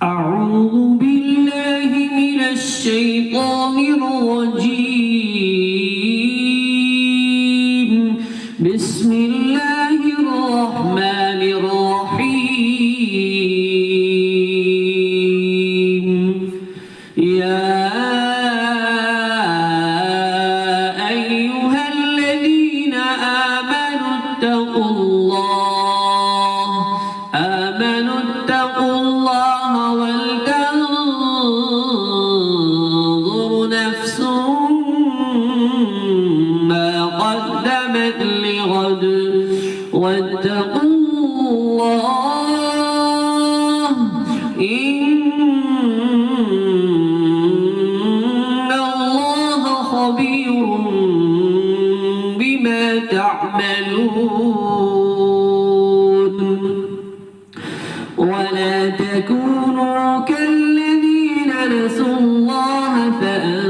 أعوذ بالله من الشيطان الرجيم. بسم الله الرحمن الرحيم. يا أيها الذين آمنوا اتقوا الله ولتنظر نفس ما قدمت لغد واتقوا الله إن الله خبير بما تعملون. ولا تكونوا كالذين نسوا الله فأنساهم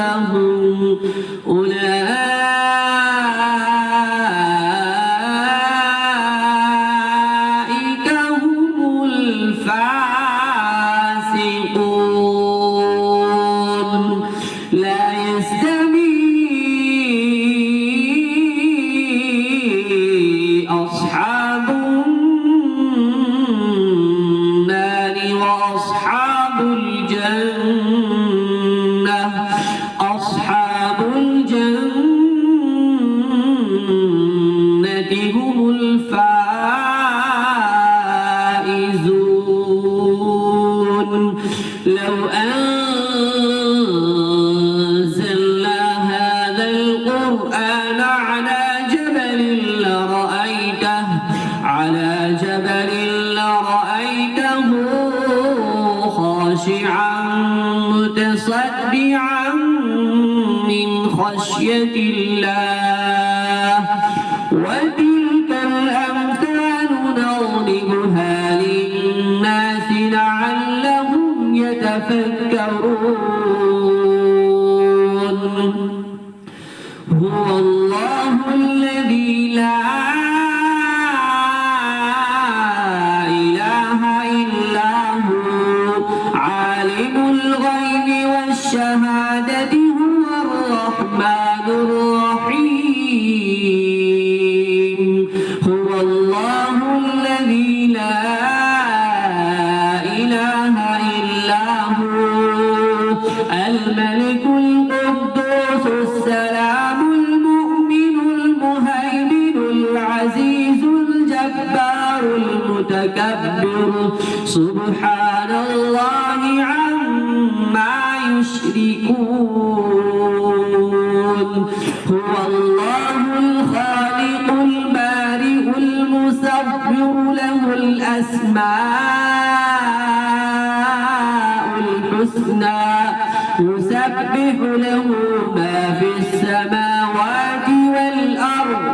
أنفسهم أولئك هم الفاسقون. لا يستوي أصحاب النار وأصحاب الجنة. أصحاب الجنة هم الفائزون. لو أنزلنا هذا القرآن على جبل لرأيته خاشعا متصدعا من خشية الله. وتلك الأمثال نضربها للناس لعلهم يتفكرون. هو الله الذي لا عالم الغيب والشهادة هو الرحمن الرحيم. هو الله الذي لا إله إلا هو الملك القدوس السلام المؤمن المهيمن العزيز الجبار المتكبر سبحان الله عما يشركون. هو الله الخالق البارئ المصور له الأسماء الحسنى يسبح له ما في السماوات والأرض